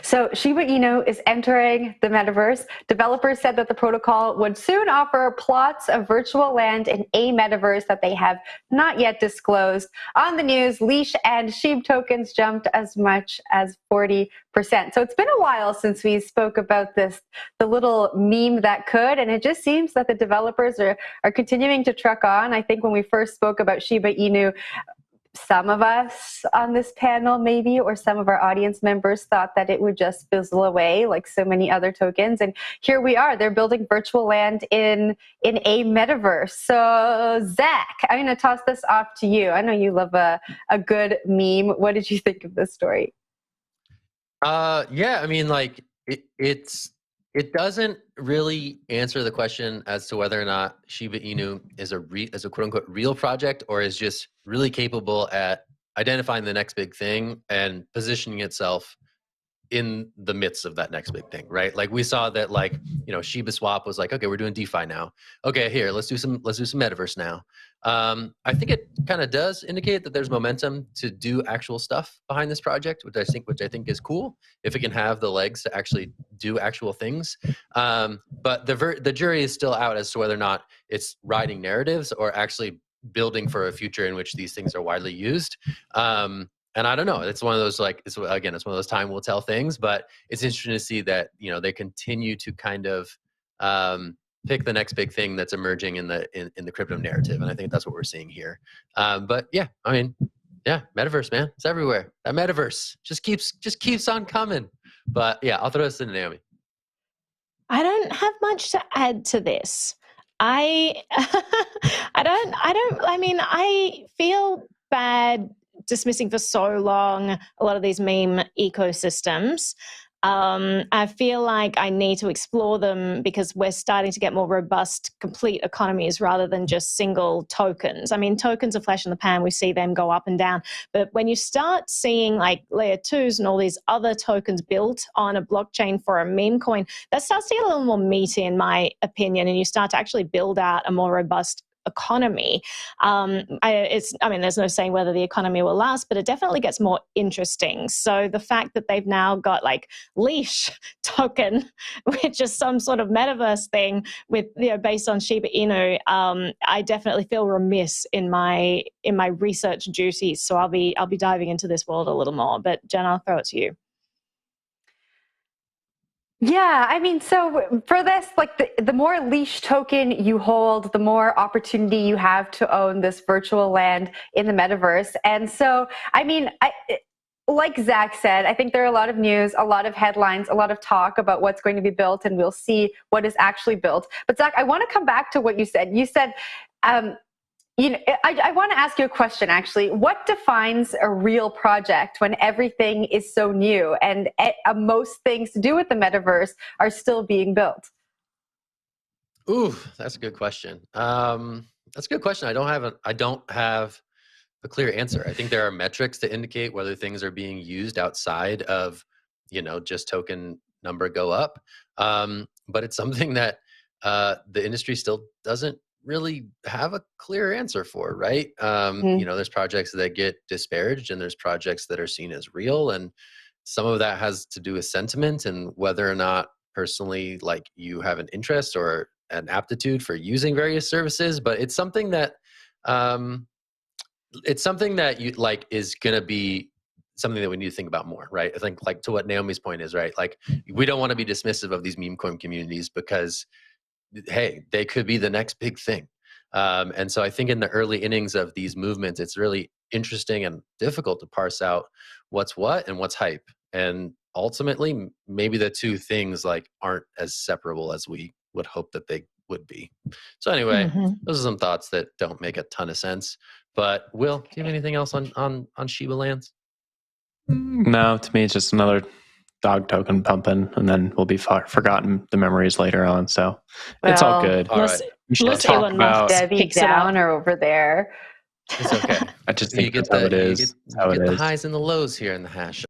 So Shiba Inu is entering the metaverse. Developers said that the protocol would soon offer plots of virtual land in a metaverse that they have not yet disclosed. On the news, LEASH and SHIB tokens jumped as much as 40%. So it's been a while since we spoke about this, the little meme that could, and it just seems that the developers are continuing to truck on. I think when we first spoke about Shiba Inu, some of us on this panel maybe, or some of our audience members thought that it would just fizzle away like so many other tokens. And here we are, they're building virtual land in a metaverse. So Zach, I'm gonna toss this off to you. I know you love a good meme. What did you think of this story? Yeah, I mean, like it doesn't really answer the question as to whether or not Shiba Inu is a quote unquote real project, or is just really capable at identifying the next big thing and positioning itself in the midst of that next big thing, right? Like we saw that, like, you know, Shiba Swap was like, okay, we're doing DeFi now. Okay, here, let's do some metaverse now. I think it kind of does indicate that there's momentum to do actual stuff behind this project, which I think is cool if it can have the legs to actually do actual things. But the jury is still out as to whether or not it's riding narratives or actually building for a future in which these things are widely used. And I don't know. It's one of those, like, it's one of those time will tell things. But it's interesting to see that, you know, they continue to kind of pick the next big thing that's emerging in the crypto narrative, and I think that's what we're seeing here. But yeah, I mean, yeah, metaverse, man, it's everywhere. That metaverse just keeps on coming. But yeah, I'll throw this to Naomi. I don't have much to add to this. I feel bad dismissing for so long a lot of these meme ecosystems. I feel like I need to explore them because we're starting to get more robust, complete economies rather than just single tokens. I mean, tokens are flash in the pan. We see them go up and down. But when you start seeing like layer 2s and all these other tokens built on a blockchain for a meme coin, that starts to get a little more meaty, in my opinion, and you start to actually build out a more robust economy. There's no saying whether the economy will last, but it definitely gets more interesting. So the fact that they've now got like Leash token, which is some sort of metaverse thing with, you know, based on Shiba Inu, I definitely feel remiss in my research duties. So I'll be diving into this world a little more. But Jen, I'll throw it to you. Yeah, I mean, so for this, like the more leash token you hold, the more opportunity you have to own this virtual land in the metaverse. And so, I mean, like Zach said, I think there are a lot of news, a lot of headlines, a lot of talk about what's going to be built, and we'll see what is actually built. But Zach, I want to come back to what you said. You said, you know, I want to ask you a question, actually. What defines a real project when everything is so new and most things to do with the metaverse are still being built? Ooh, that's a good question. That's a good question. I don't have a clear answer. I think there are metrics to indicate whether things are being used outside of, you know, just token number go up. But it's something that the industry still doesn't really have a clear answer for, right? You know, there's projects that get disparaged and there's projects that are seen as real, and some of that has to do with sentiment and whether or not personally, like, you have an interest or an aptitude for using various services. But it's something that you like is going to be something that we need to think about more, right? I think, like, to what Naomi's point is, right, like, we don't want to be dismissive of these meme coin communities because, hey, they could be the next big thing. And so I think in the early innings of these movements, it's really interesting and difficult to parse out what's what and what's hype. And ultimately, maybe the two things, like, aren't as separable as we would hope that they would be. So anyway, those are some thoughts that don't make a ton of sense. But Will, do you have anything else on Shiba lands? No, to me, it's just another dog token pumping, and then we'll be forgotten the memories later on. So it's all good. All right. We should talk about Debbie Downer over there. It's okay. I just think you get that's how it is. You get the highs and the lows here in the hash.